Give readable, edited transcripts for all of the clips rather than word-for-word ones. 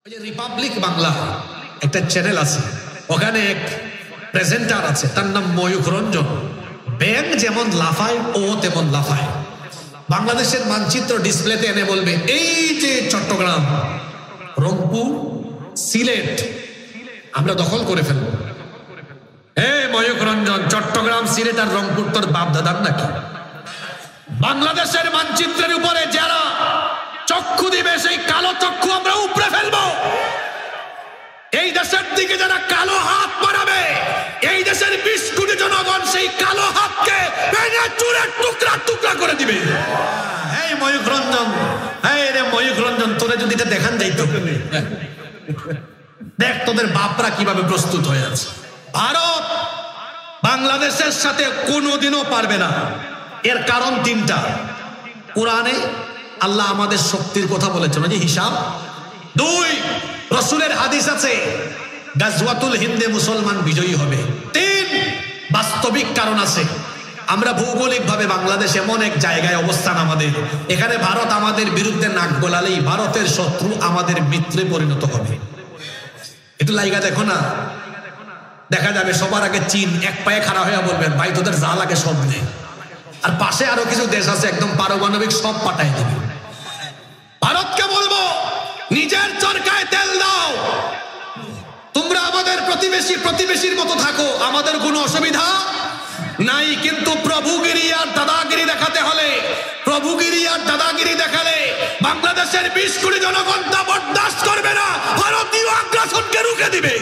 ওই যে রিপাবলিক বাংলা একটা চ্যানেল আছে, ওখানে এক প্রেজেন্টার আছে, তার নাম ময়ূখ রঞ্জন। ব্যাঙ যেমন লাফায় ও তেমন লাফায়। বাংলাদেশের মানচিত্র ডিসপ্লেতে এনে বলবে, এই যে চট্টগ্রাম, রংপুর, সিলেট আমরা দখল করে ফেলবো। ময়ূখ রঞ্জন, চট্টগ্রাম, সিলেট আর রংপুর তোর বাপ দাদার নাকি? বাংলাদেশের মানচিত্রের উপরে যারা চক্ষু দিবে সেই কালো চক্ষু আমরা উপড়ে ফেলবো। এই দেশের দিকে যারা কালো হাত বাড়াবে, এই দেশের 20 কোটি জনগণ সেই কালো হাতকে ভেঙে চুরে টুকরা টুকরা করে দিবে। এই ময়ূখ রঞ্জন, ময়ূখ রঞ্জন, তোরে যদি এটা দেখান যাইতো, দেখ তোদের বাপরা কিভাবে প্রস্তুত হয়ে আছে। ভারত বাংলাদেশের সাথে কোনোদিনও পারবে না। এর কারণ 3টা। কোরআনে আল্লাহ আমাদের শক্তির কথা বলেছেন, যে হিসাব। 2, রাসূলের হাদিস আছে, গাজওয়াতুল হিন্দে মুসলমান বিজয়ী হবে। 3, বাস্তবিক কারণ আছে। আমরা ভৌগোলিকভাবে বাংলাদেশ এমন এক জায়গায় অবস্থান আমাদের, এখানে ভারত আমাদের বিরুদ্ধে নাক গলালেই ভারতের শত্রু আমাদের মিত্রে পরিণত হবে। একটু লাইগা দেখো না, দেখা যাবে সবার আগে চীন এক পায়ে খাড়া হয়ে বলবেন, ভাই তোদের যা লাগে সব নেই। আর পাশে আরো কিছু দেশ আছে, একদম পারমাণবিক সব পাঠাই দেবে। ভারতকে বলবো, নিজের চরকায় তেল দাও। তোমরা আমাদের প্রতিবেশীর মতো থাকো, আমাদের কোনো অসুবিধা নাই। কিন্তু প্রভুগিরি আর দাদাগিরি দেখাতে হলে, প্রভুগিরি আর দাদাগিরি দেখালে বাংলাদেশের 20 কোটি জনগণ তা বরদাস্ত করবে না। ভারতীয় আগ্রাসনকে রুখে দিবে।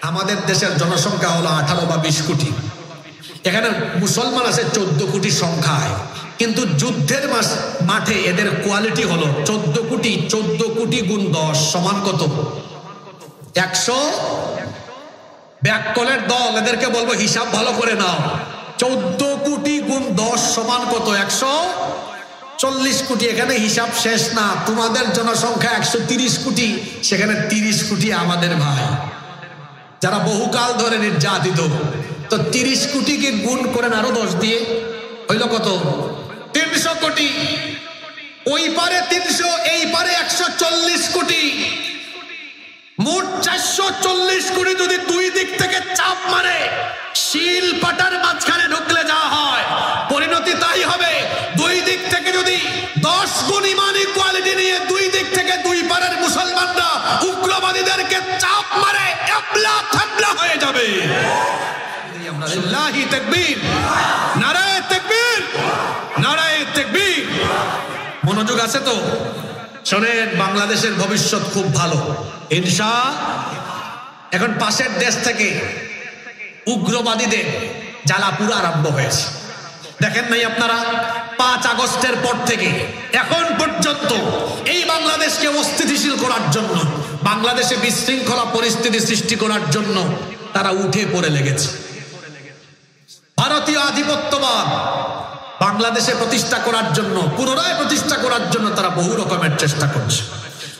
আমাদের দেশের জনসংখ্যা হলো 18 বা 20 কোটি। এখানে মুসলমান আছে 14 কোটি সংখ্যায়, কিন্তু যুদ্ধের মাঠে এদের কোয়ালিটি হলো 14 কোটি। 14 কোটি গুণ 10 সমান কত? 100। ব্যাককলের দল, এদেরকে বলবো হিসাব ভালো করে নাও। 14 কোটি গুণ 10 সমান কত? 140 কোটি। এখানে হিসাব শেষ না। তোমাদের জনসংখ্যা 130 কোটি, সেখানে 30 কোটি আমাদের ভাই, যারা বহুকাল ধরে নির্যাতিত। তো 30 কোটিকে গুণ করেন আরো 10 দিয়ে, হইল কত? 300 কোটি। ওই পারে 300, এই পারে 140 কোটি। মোট 440 কোটি যদি দুই দিক থেকে চাপ মারে, শিল পাটার মাঝখানে ঢুকলে যা হয়, পরিণতি তাই হবে। দুই দিক থেকে যদি 10 গুণ ইমান ইকুয়ালিটি নিয়ে দুই দিক থেকে দুই পারের মুসলমানরা উগ্রবাদীদেরকে চাপ মারে, এবলা থাবলা হয়ে যাবে। আল্লাহি তাকবীর, নারায়ে তাকবীর, নারায়ে তাকবীর। মনোযোগ আছে তো? শোনেন, বাংলাদেশের ভবিষ্যৎ খুব ভালো ইনশাআল্লাহ। এখন পাশের দেশ থেকে উগ্রবাদীদের জ্বালাপুরা আরম্ভ হয়েছে। দেখেন নাই আপনারা, 5 আগস্টের পর থেকে এখন পর্যন্ত এই বাংলাদেশকে অস্থিতিশীল করার জন্য, বাংলাদেশে বিশৃঙ্খলা পরিস্থিতি সৃষ্টি করার জন্য তারা উঠে পড়ে লেগেছে। ভারতীয় আধিপত্যবাদ বাংলাদেশে প্রতিষ্ঠা করার জন্য, পুনরায় প্রতিষ্ঠা করার জন্য তারা বহু রকমের চেষ্টা করছে।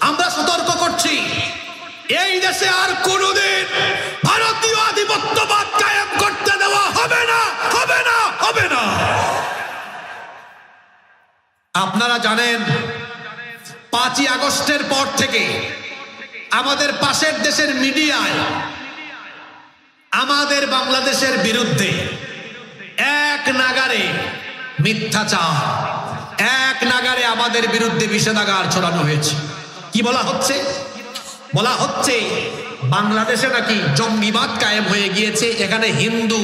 আমরা সতর্ক করছি, এই দেশে আর কোনোদিন ভারতীয় আধিপত্যবাদ কায়েম করতে দেওয়া হবে না, হবে না, হবে না। আপনারা জানেন, 5ই আগস্টের পর থেকে আমাদের পাশের দেশের মিডিয়ায় আমাদের বাংলাদেশের বিরুদ্ধে এক নাগারে মিথ্যাচার, এক নাগারে আমাদের বিরুদ্ধে বিষেধাগার ছড়ানো হয়েছে। কি বলা হচ্ছে? বলা হচ্ছে বাংলাদেশে নাকি জঙ্গিবাদ কায়েম হয়ে গিয়েছে। এখানে হিন্দু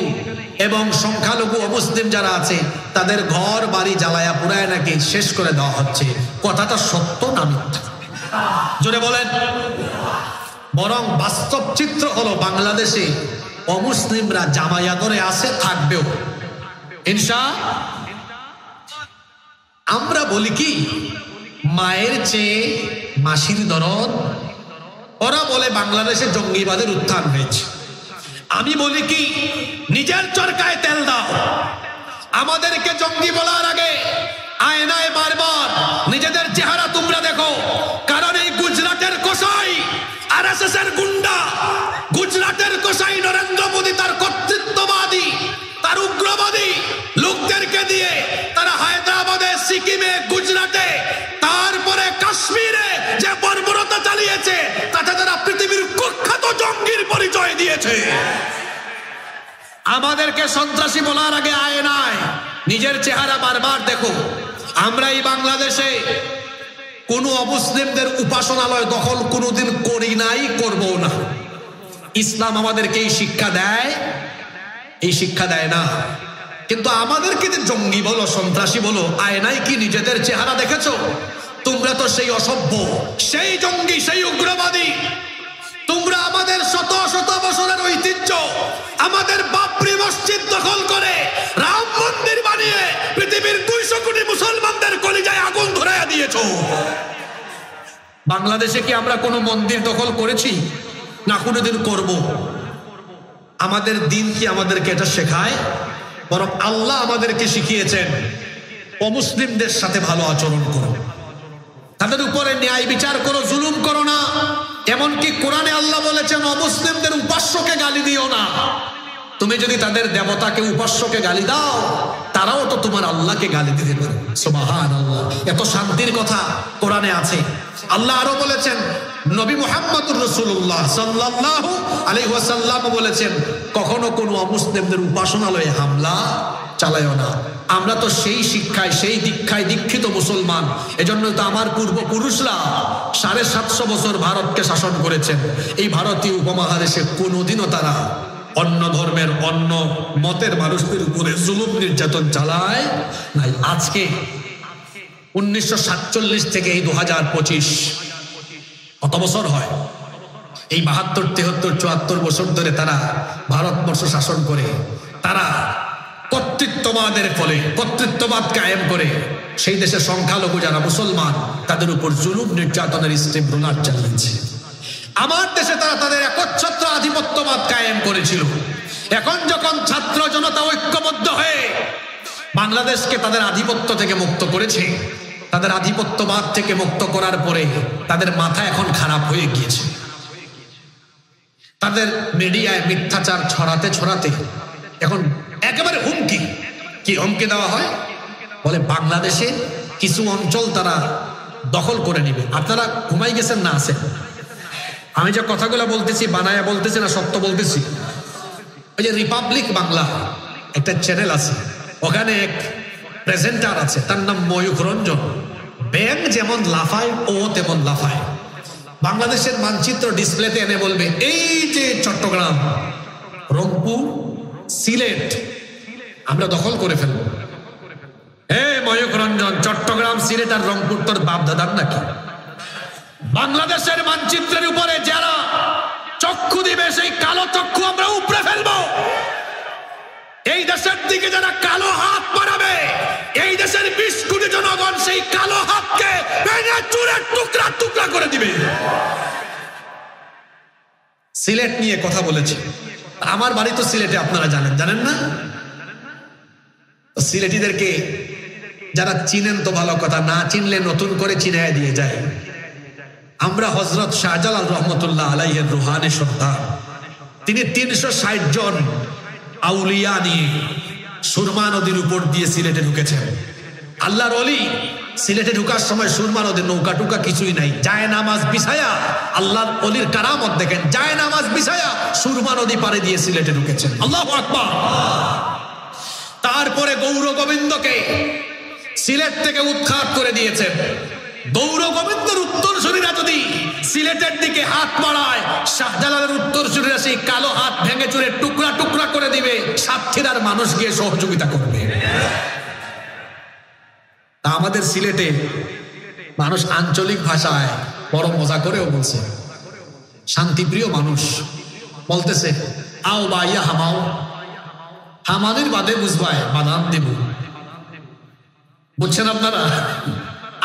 এবং সংখ্যালঘু অমুসলিম যারা আছে তাদের ঘর বাড়ি জ্বালায়া পুরায় নাকি শেষ করে দেওয়া হচ্ছে। কথাটা সত্য না মিথ্যা? জোরে বলেন। বরং বাস্তব চিত্র হলো, বাংলাদেশে অমুসলিমরা জামায়াতরে আছে, থাকবেও ইনশাআল্লাহ। আমরা বলি কি, মায়ের চেয়ে মাসির দরদ। ওরা বলে বাংলাদেশে জঙ্গিবাদের উত্থান হয়েছে। আমি বলি কি, নিজের চরকায় তেল দাও। আমাদেরকে জঙ্গি বলার আগে আয়নায় বারবার নিজেদের চেহারা তোমরা দেখো। কারণ এই গুজরাটের কসাই আরএসএস এর গুন্ডা, গুজরাটের কসাই নরেন্দ্র মোদী তার কর্তৃত্ববাদী, তার উগ্রবাদী লোকদেরকে দিয়ে তারা হায়দ্রাবাদে, সিকিমে, গুজরাটে, তারপরে কাশ্মীরে যে বর্বরতা চালিয়েছে, দিয়েছে। আমাদেরকে সন্ত্রাসী বলার আগে আয়নায় নিজের চেহারা বারবার দেখো। আমরা এই বাংলাদেশে কোন অমুসলিমদের উপাসনালয় দখল কোনোদিন করি নাই, করব না। ইসলাম আমাদেরকে এই শিক্ষা দেয়, এই শিক্ষা দেয় না। কিন্তু আমাদেরকে যে জঙ্গি বলো, সন্ত্রাসী বলো, আয়নায় কি নিজেদের চেহারা দেখেছো? তোমরা তো সেই অসভ্য, সেই জঙ্গি, সেই উগ্রবাদী। তোমরা আমাদের শত শত বছরের ঐতিহ্য, আমাদের বাবরি মসজিদ দখল করে রাম মন্দির বানিয়ে পৃথিবীর 200 কোটি মুসলমানদের কলিজায় আগুন ধরাইয়া দিয়েছো। বাংলাদেশে কি আমরা কোনো মন্দির দখল করেছি? না, কোনোদিন করব। আমাদের দিন কি আমাদেরকে এটা শেখায়? বরং আল্লাহ আমাদেরকে শিখিয়েছেন অমুসলিমদের সাথে ভালো আচরণ করো, তাদের উপরে ন্যায় বিচার করো, জুলুম করো না। এমনকি কোরআনে আল্লাহ বলেছেন অমুসলিমদের উপাস্যকে গালি দিও না। তুমি যদি তাদের দেবতাকে, উপাস্যকে গালি দাও, তারাও তো তোমার আল্লাহকে গালি দিতে পারে। সুবহানাল্লাহ, এত শান্তির কথা কোরআনে আছে। আল্লাহ আরো বলেছেন, নবী মুহাম্মদুর রাসূলুল্লাহ সাল্লাল্লাহু আলাইহি ওয়াসাল্লাম বলেছেন, কখনো কোনো অমুসলিমদের উপাসনালয়ে হামলা চালায়ও না। আমরা তো সেই শিক্ষায়, সেই দীক্ষায় দীক্ষিত মুসলমান। এজন্য তো আমার পূর্বপুরুষরা 750 বছর ভারতকে শাসন করেছেন। এই ভারতীয় উপমহাদেশে কোনোদিনও তারা অন্য ধর্মের, অন্য মতের মানুষদের উপরে জুলুম নির্যাতন চালায় নাই। আজকে 1947 থেকে এই 2025 কত বছর হয়? এই 72, 73, 74 বছর ধরে তারা ভারতবর্ষ শাসন করে। তারা কর্তৃত্ববাদের ফলে, কর্তৃত্ববাদ কায়েম করে সেই দেশের সংখ্যালঘু যারা মুসলমান, তাদের উপর জুলুম নির্যাতনের স্টেপ রোলার চালিয়েছে। আমার দেশে তারা তাদের একচ্ছত্র আধিপত্যবাদ কায়েম করেছিল। এখন যখন ছাত্র জনতা ঐক্যবদ্ধ হয়ে বাংলাদেশকে তাদের আধিপত্য থেকে মুক্ত করেছে, তাদের আধিপত্যবাদ থেকে মুক্ত করার পরে তাদের মাথা এখন খারাপ হয়ে গিয়েছে। তাদের মিডিয়ায় মিথ্যাচার ছড়াতে ছড়াতে এখন একেবারে হুমকি। কি হুমকি দেওয়া হয়? বলে বাংলাদেশে কিছু অঞ্চল তারা দখল করে নিবে। আপনারা ঘুমাই গেছেন না? আছে। আমি যে কথাগুলো বলতেছি বানায়া বলতেছি না, সত্য বলতেছি। ওই যে রিপাবলিক বাংলা একটা চ্যানেল আছে, ওখানে এক প্রেজেন্টার আছে, তার নাম ময়ূখ রঞ্জন। ব্যাং যেমন লাফায় ও তেমন লাফায়। বাংলাদেশের মানচিত্র ডিসপ্লেতে এনে বলবে, এই যে চট্টগ্রাম, রংপুর, সিলেট আমরা দখল করে ফেলবো। ময়ূখ রঞ্জন, চট্টগ্রাম, সিলেট আর রংপুর তোর বাপ দাদার নাকি? বাংলাদেশের মানচিত্রের উপরে যারা চক্ষু দিবে, সেই কালো চক্ষু আমরা উপড়ে ফেলবো। এই দেশের দিকে যারা কালো হাত বাড়াবে, এই দেশের 20 কোটি জনগণ সেই কালো হাতকে ভেঙে চুরে টুকরা টুকরা করে দিবে। সিলেট নিয়ে কথা বলেছে। আমার বাড়ি তো সিলেটে, আপনারা জানেন, জানেন না? সিলেটিদেরকে যারা চিনেন তো ভালো কথা, না চিনলে নতুন করে চিনায় দিয়ে যায়। আমরা হযরত শাহজালাল রহমতুল্লাহ আলাইহির রুহানি সন্তান। তিনি 360 জন আউলিয়া নিয়ে সুরমা নদীর উপর দিয়ে সিলেটে ঢুকেছেন। আল্লাহর ওলি সিলেটে ঢুকার সময় সুরমা নদীর নৌকা টুকা কিছুই নাই, যায় নামাজ বিছায়া। আল্লাহর ওলির কারামত দেখেন, যায় নামাজ বিছায়া সুরমা নদী পাড়ে দিয়ে সিলেটে ঢুকেছেন। আল্লাহু আকবার। তারপরে গৌর গোবিন্দকে সিলেট থেকে উৎখাত করে দিয়েছেন। গৌর গোবিন্দর উত্তরসূরিরা যদি সিলেটের দিকে হাত বাড়ায়, শাহজালালের উত্তরসূরিরা সেই কালো হাত ভেঙে চুরে টুকরা টুকরা করে দিবে। সাতক্ষীরার মানুষ গিয়ে সহযোগিতা করবে। তা আমাদের সিলেটে মানুষ আঞ্চলিক ভাষায় বড় মজা করেও বলছে, শান্তিপ্রিয় মানুষ বলতেছে, আও বা ইয়া হামাও, হামানির বাদে বুঝবায় বাদাম দেব। বুঝছেন আপনারা?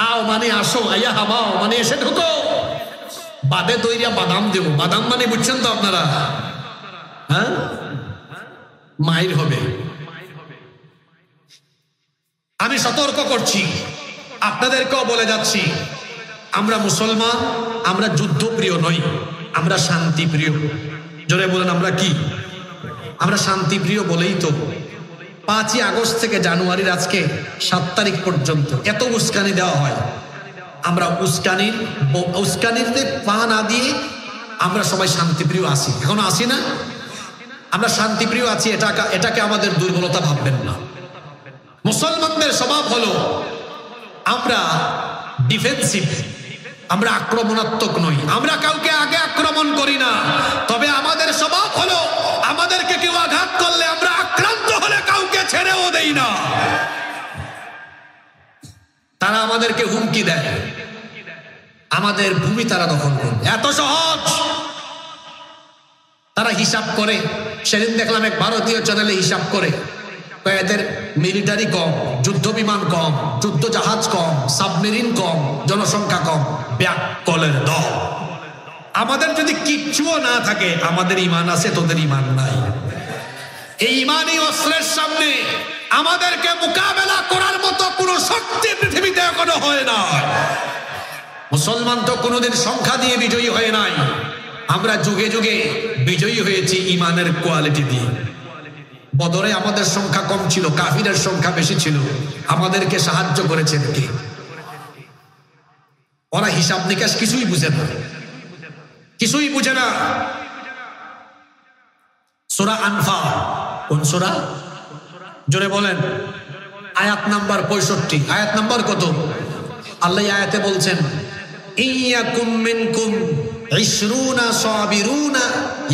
আও মানে আসো, আইয়া হামাও মানে এসে ঢুকো, বাদে দইরা বাদাম দেব। বাদাম মানে বুঝছেন তো আপনারা? হ্যাঁ, মাইর হবে। আমি সতর্ক করছি, আপনাদেরকেও বলে যাচ্ছি, আমরা মুসলমান, আমরা যুদ্ধপ্রিয় নই, আমরা শান্তিপ্রিয়। জোরে বলেন, আমরা কি? আমরা শান্তিপ্রিয় বলেই তো 5ই আগস্ট থেকে জানুয়ারির আজকে 7 তারিখ পর্যন্ত এত উস্কানি দেওয়া হয়। আমরা উস্কানির পা না দিয়ে আমরা সবাই শান্তিপ্রিয় আছি, এখনো আসি না? আমরা শান্তিপ্রিয় আছি, এটাকে আমাদের দুর্বলতা ভাববেন না। মুসলমানদের স্বভাব হলো আমরা ডিফেন্সিভ, আমরা আক্রমণাত্মক নই, আমরা কাউকে আগে আক্রমণ করি না। তবে আমাদের স্বভাব হলো আমাদেরকে কেউ আঘাত করলে আমরা আক্রান্ত হলে কাউকে ছেড়েও দেই না। তারা আমাদেরকে হুমকি দেয়, আমাদের ভূমি তারা দখল করে, এত সহজ। তারা হিসাব করে, সেদিন দেখলাম এক ভারতীয় চ্যানেলে হিসাব করে, এদের মিলিটারি কম, যুদ্ধ বিমান কম, যুদ্ধ জাহাজ কম, সাবমেরিন কম, জনসংখ্যা কম, ব্যাককলের দল। আমাদের যদি কিচ্ছুও না থাকে, আমাদের ইমান আছে, তোদের ইমান নাই। এই ইমানি অস্ত্রের সামনে আমাদেরকে মোকাবেলা করার মতো কোনো শক্তি পৃথিবীতে এখনো হয় না। মুসলমান তো কোনোদিন সংখ্যা দিয়ে বিজয়ী হয় নাই, আমরা যুগে যুগে বিজয়ী হয়েছি ইমানের কোয়ালিটি দিয়ে। বদরে আমাদের সংখ্যা কম ছিল, কাফিরের সংখ্যা বেশি ছিল, আমাদেরকে সাহায্য করেছেন কে? ওরা হিসাব নিকাশ কিছুই বুঝে না, কিছুই বুঝে না। সূরা আনফাল, কোন সূরা? জোরে বলেন। আয়াত নাম্বার 65। আয়াত নাম্বার কত? আল্লাহ আয়াতে বলছেন, ইয়াকুম মিনকুম 20 সাবিরুনা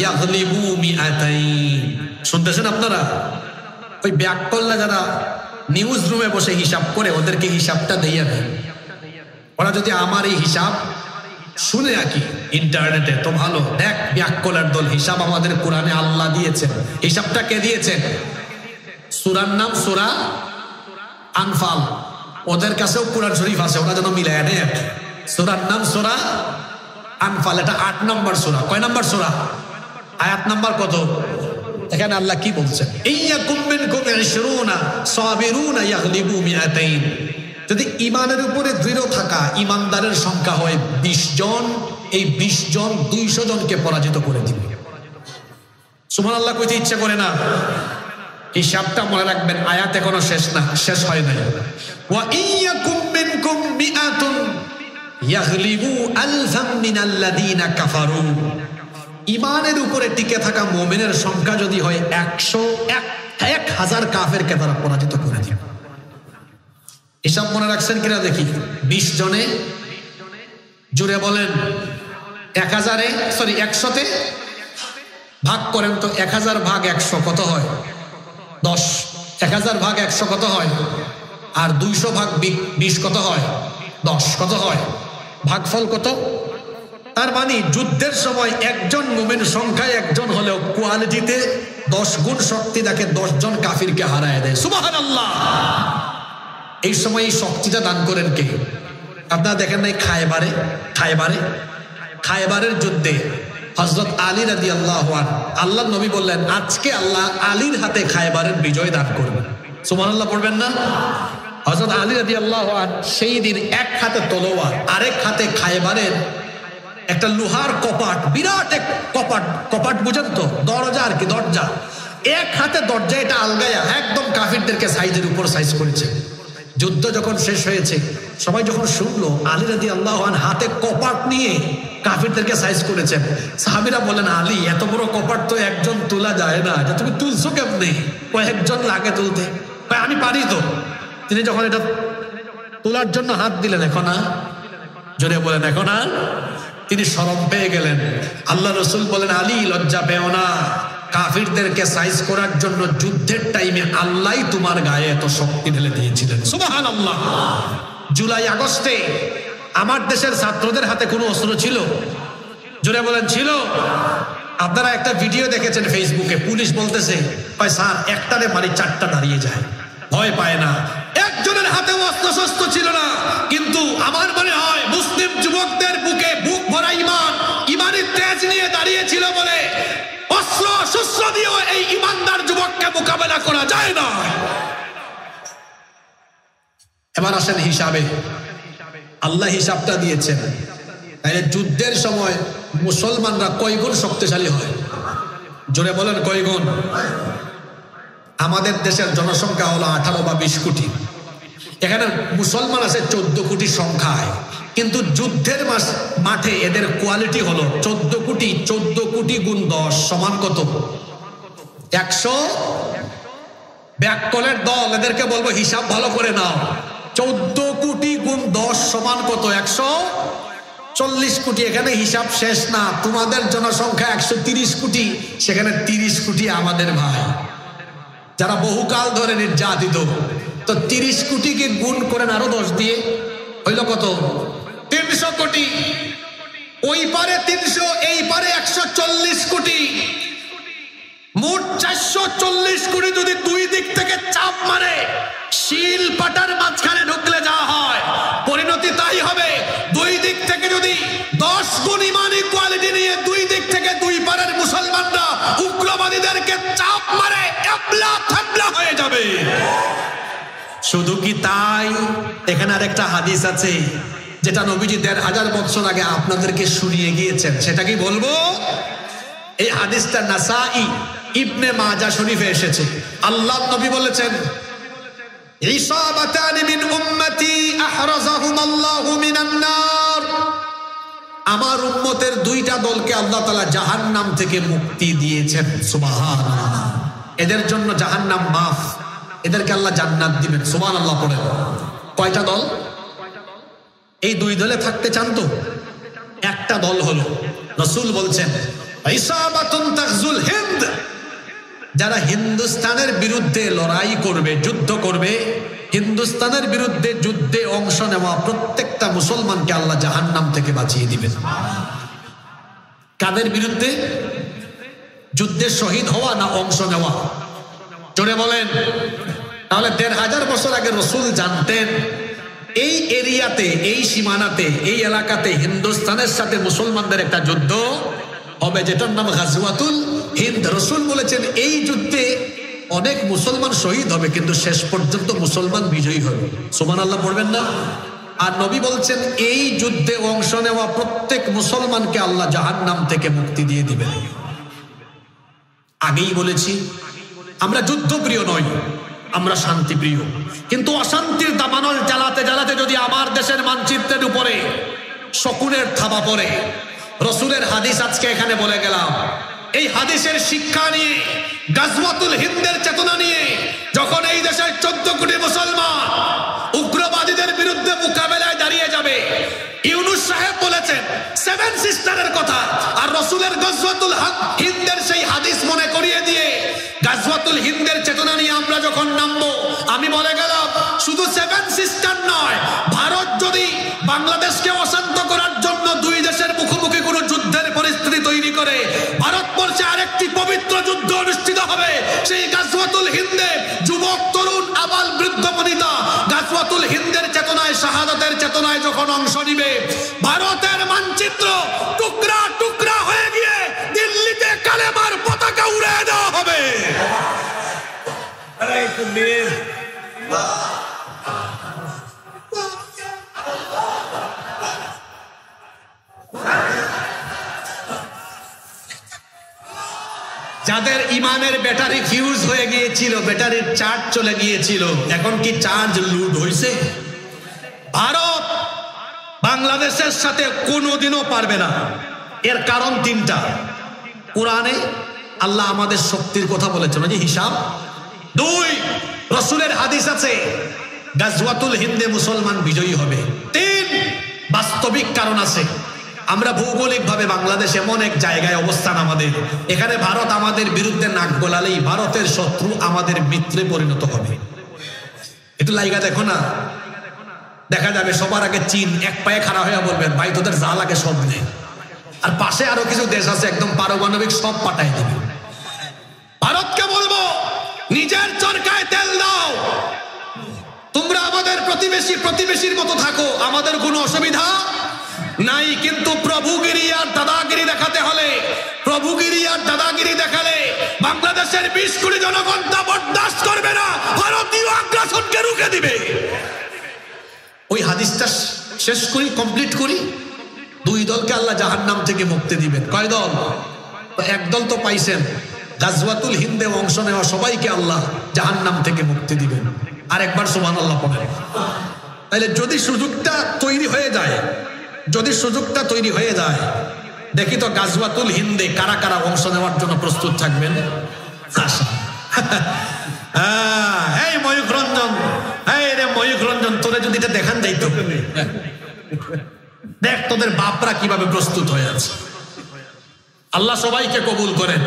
ইয়াগলিবু মিআতাইন। শুনতেছেন আপনারা? ওই ব্যাককল্লা যারা নিউজ রুমে বসে হিসাব করে, ওদেরকে হিসাবটা দিয়ে দেয়। ওরা যদি আমার এই হিসাব শুনে রাখি ইন্টারনেটে, তো ভালো। দেখ ব্যাককলার দল, হিসাব আমাদের কোরআনে আল্লাহ দিয়েছেন। হিসাবটা কে দিয়েছেন? সূরার নাম সূরা আনফাল। ওদের কাছেও কোরআন শরীফ আছে, ওরা যেন মিলায় নেয়। সূরার নাম সূরা আনফাল, এটা 8 নম্বর সূরা। কয় নম্বর সূরা? আয়াত নাম্বার কত? এখানে আল্লাহ কি বলছেন? ইয়াকুম মিনকুম 20 সাবিরুনা ইয়াগলিবু মিআতাইন। যদি ইমানের উপরে দৃঢ় থাকা ইমানদারের সংখ্যা হয় 20 জন, এই 20 জন 200 জনকে পরাজিত করে দিবে। সুবহানাল্লাহ কইতে ইচ্ছা করে না? হিসাবটা মনে রাখবেন, আয়াত এখনো শেষ না, শেষ হয় নাই। ওয়া ইয়াকুম মিনকুম মিআতুন ইয়াগলিবু আলফাম মিনাল্লাযিনা কাফারু। ইমানের উপরে টিকে থাকা মুমিনের সংখ্যা যদি হয় 1000 কাফেরকে তারা পরাজিত করে দিবে। হিসাব মনে রাখছেন কিনা দেখি? 20 জনে, জুড়ে বলেন, 100তে ভাগ করেন তো। 1000 ভাগ 100 কত হয়? 10। 1000 ভাগ 100 কত হয়? আর 200 ভাগ 20 কত হয়? 10 কত হয়? ভাগফল কত? তার মানে যুদ্ধের সময় একজন মুমিন সংখ্যায় একজন হলেও কোয়ালিটিতে 10 গুণ শক্তি দেখে 10 জন কাফিরকে হারায় দেয়। সুবহানাল্লাহ। এই সময় এই শক্তিটা দান করেন কে? আপনারা দেখেন নাই খায়বারের যুদ্ধে হযরত আলী রাদিয়াল্লাহু আনহু, আল্লাহর নবী বললেন, আজকে আল্লাহ আলীর হাতে খায়বারের বিজয় দান করবেন। সুবহানাল্লাহ পড়বেন না? হযরত আলী রাদিয়াল্লাহু আনহু সেই দিন এক হাতে তলোয়ার, আরেক হাতে খায়বারের একটা লোহার কপাট, বিরাট এক কপাট বুঝেন তো? দরজা আর কি, দরজা। এক হাতে দরজা, এটা আলগায়া একদম কাফিরদেরকে সাইজের উপর সাইজ করেছে। যুদ্ধ যখন শেষ হয়েছে, সবাই যখন শুনলো আলী রাদিয়াল্লাহু আনহু হাতে কপাট নিয়ে কাফিরদেরকে সাইজ করেছেন, সাহাবীরা বলেন, আলী এত বড় কপাট তো একজন তোলা যায় না, এটা তুমি তুলছো কেমনে? কয়েকজন লাগে তুলতে। আমি পারি তো। তিনি যখন এটা তোলার জন্য হাত দিলেন, এখন আর জোরে বলেন, এখন আর তিনি শরম পেয়ে গেলেন। আল্লাহ রাসূল বলেন, আলী লজ্জা পেও না, কাফিরদেরকে সাইজ করার জন্য যুদ্ধের টাইমে আল্লাহই তোমার গায়ে এত শক্তি ঢেলে দিয়েছিলেন। সুবহানাল্লাহ। জুলাই আগস্টে আমার দেশের ছাত্রদের হাতে কোনো অস্ত্র ছিল? জোরে বলেন, ছিল? আপনারা একটা ভিডিও দেখেছেন ফেসবুকে, পুলিশ বলতেছে, স্যার একটারে মারি 4টা দাঁড়িয়ে যায়, ভয় পায় না। একজনের হাতে অস্ত্র শস্ত্র ছিল না, কিন্তু আমার মনে হয় মুসলিম যুবকদের বুকে বুক ভরা ইমানের তেজ নিয়ে দাঁড়িয়েছিল বলে অস্ত্র শস্ত্র দিয়েও এই ইমানদার যুবককে মোকাবেলা করা যায় না। এবার আসেন হিসাবে। আল্লাহ হিসাবটা দিয়েছেন, তাইলে যুদ্ধের সময় মুসলমানরা কয় গুণ শক্তিশালী হয়? জোরে বলেন, কয় গুণ? আমাদের দেশের জনসংখ্যা হলো 18 বা 20 কোটি। এখানে মুসলমান আছে 14 কোটি সংখ্যায়, কিন্তু যুদ্ধের মাঠে এদের কোয়ালিটি হলো 14 কোটি গুণ 10 সমান কত? 100 ব্যাককলের দল, এদেরকে বলবো হিসাব ভালো করে নাও। 14 কোটি গুণ 10 সমান কত? 140 কোটি। এখানে হিসাব শেষ না, তোমাদের জনসংখ্যা 130 কোটি, সেখানে 30 কোটি আমাদের ভাই, যারা বহুকাল ধরে নির্যাতিত। তো 30 কোটিকে গুণ করেন আরো 10 দিয়ে, হইল কত? 300 কোটি। ওই পারে 300, এই পারে 140 কোটি, মোট 440 কোটি। যদি দুই দিক থেকে চাপ মারে, শিল পাটার মাঝখানে ঢুকলে যা হয়, পরিণতি তাই হবে। দুই দিক থেকে যদি 10 গুণ ইমানি কোয়ালিটি নিয়ে দুই দিক থেকে দুই পারের মুসলমানরা উগ্রবাদীদেরকে চাপ মারে, এবলা থাবলা হয়ে যাবে। শুধু কি তাই? এখানে আরেকটা হাদিস আছে যেটা নবীজি 1500 বছর আগে আপনাদেরকে শুনিয়ে গিয়েছেন, সেটা কি বলবো? এই হাদিসটা নাসাই ইবনে মাজাহ শরীফে এসেছে। আল্লাহর নবী বলেছেন, ইসাবাতানি মিন উম্মতি আহরাজাহুমাল্লাহু মিনান নার। আমার উম্মতের দুইটা দলকে আল্লাহ তাআলা জাহান্নাম থেকে মুক্তি দিয়েছেন। সুবহানাল্লাহ। এদের জন্য জাহান্নাম মাফ, এদেরকে আল্লাহ জান্নাত দিবেন। সুবহানাল্লাহ পড়েন। কয়টা দল? এই দুই দলে থাকতে চান তো? একটা দল হলো, রাসূল বলছেন, ইসাবাতুন তাগজুল হিন্দ, যারা হিন্দুস্তানের বিরুদ্ধে লড়াই করবে, যুদ্ধ করবে। হিন্দুস্তানের বিরুদ্ধে যুদ্ধে অংশ নেওয়া প্রত্যেকটা মুসলমানকে আল্লাহ জাহান্নাম থেকে বাঁচিয়ে দিবেন। কাদের বিরুদ্ধে? যুদ্ধে শহীদ হওয়া না অংশ নেওয়া? জোরে বলেন। তাহলে 1500 বছর আগে রাসূল জানতেন এই এরিয়াতে, এই সীমানাতে, এই এলাকাতে হিন্দুস্তানের সাথে মুসলমানদের একটা যুদ্ধ হবে, যেটার নাম গাজওয়াতুল হিন্দ। রাসূল বলেছেন এই যুদ্ধে অনেক মুসলমান শহীদ হবে, কিন্তু শেষ পর্যন্ত মুসলমান বিজয়ী হবে। সুবহানাল্লাহ পড়বেন না? আর নবী বলছেন এই যুদ্ধে অংশ নেওয়া প্রত্যেক মুসলমানকে আল্লাহ জাহান্নাম থেকে মুক্তি দিয়ে দিবেন। আগেই বলেছি, আমরা যুদ্ধপ্রিয় নই, আমরা শান্তিপ্রিয়। কিন্তু অশান্তির দাবানল জ্বালাতে জ্বালাতে যদি আমার দেশের মানচিত্রের উপরে শকুনের থাবা পড়ে, রাসূলের হাদিস আজকে এখানে বলে গেলাম, এই হাদিসের শিক্ষা নিয়ে, গাজওয়াতুল হিন্দের চেতনা নিয়ে যখন এই দেশের 14 কোটি মুসলমান উগ্রবাদীদের বিরুদ্ধে মোকাবেলায় দাঁড়িয়ে যাবে, ইউনূস সাহেব বলেছেন 7 সিস্টারের কথা, আর রাসূলের গাজওয়াতুল হিন্দের সেই হাদিস মনে করিয়ে দিয়ে গাজওয়াতুল হিন্দের চেতনা নিয়ে আমরা যখন নামবো, আমি বলে গেলাম শুধু 7 সিস্টার নয়, ভারত যদি বাংলাদেশকে অশান্ত করার জন্য দুই দেশের মুখোমুখি কোনো যুদ্ধের পরিস্থিতি তৈরি করে, ভারতবর্ষে আরেকটি পবিত্র যুদ্ধ অনুষ্ঠিত হবে। সেই গাজওয়াতুল হিন্দে যুবক, তরুণ, আবাল, বৃদ্ধ, বনিতা গাজওয়াতুল হিন্দের চেতনায়, শাহাদাতের চেতনায় যখন অংশ নিবে, ভারতের মানচিত্র টুকরা টুকরা হয়ে গিয়ে দিল্লিতে কালেমার পতাকা উড়ে দেওয়া হবে। যাদের ইমানের ব্যাটারি ফিউজ হয়ে গিয়েছিল, ব্যাটারির চার্জ চলে গিয়েছিল, এখন কি চার্জ লুট হয়েছে? ভারত বাংলাদেশের সাথে কোনোদিনও পারবে না। এর কারণ 3টা। কোরআনে আল্লাহ আমাদের শক্তির কথা বলেছেন, যে হিসাব। 2, রাসূলের হাদিস আছে গাজওয়াতুল হিন্দে মুসলমান বিজয়ী হবে। 3, বাস্তবিক কারণ আছে। আমরা ভৌগোলিকভাবে বাংলাদেশ এমন এক জায়গায় অবস্থান আমাদের, এখানে ভারত আমাদের বিরুদ্ধে নাক গলালেই ভারতের শত্রু আমাদের মিত্রে পরিণত হবে। একটু লাইগা দেখো না, দেখা যাবে সবার আগে চীন এক পায়ে খাড়া হয়ে বলবেন, ভাই তোদের যা লাগে সব নেই। আর পাশে আরো কিছু দেশ আছে একদম পারমাণবিক, সব পাঠাই দিবে। ভারতকে বলবো নিজের চরকায় তেল দাও, তোমরা আমাদের প্রতিবেশী, প্রতিবেশীর মতো থাকো, আমাদের কোনো অসুবিধা নাই। কিন্তু প্রভুগিরি আর দাদাগিরি দেখাতে হলে, প্রভুগিরি আর দাদাগিরি দেখালে বাংলাদেশের 20 কোটি জনগণ তা বরদাস্ত করবে না, ভারতীয় আগ্রাসনকে রুখে দিবে। ওই হাদিসটা শেষ করি, কমপ্লিট করি। 2 দলকে আল্লাহ জাহান্নাম থেকে মুক্তি দিবেন। কয় দল? এক দল তো পাইছেন, গাজওয়াতুল হিন্দে অংশ নেওয়া সবাইকে আল্লাহ জাহান্নাম থেকে মুক্তি দিবেন। আর একবার সুবহানাল্লাহ পড়েন। তাহলে যদি সুযোগটা তৈরি হয়ে যায়, যদি সুযোগটা তৈরি হয়ে যায়, দেখি তো গাজওয়াতুল হিন্দে কারা কারা অংশ নেওয়ার জন্য প্রস্তুত থাকবেন। এই ময়ূখ রঞ্জন, এই রে ময়ূখ রঞ্জন, তোরে যদি এটা দেখান যাইতো, দেখ তোদের বাপরা কিভাবে প্রস্তুত হয়ে আছে। আল্লাহ সবাইকে কবুল করেন।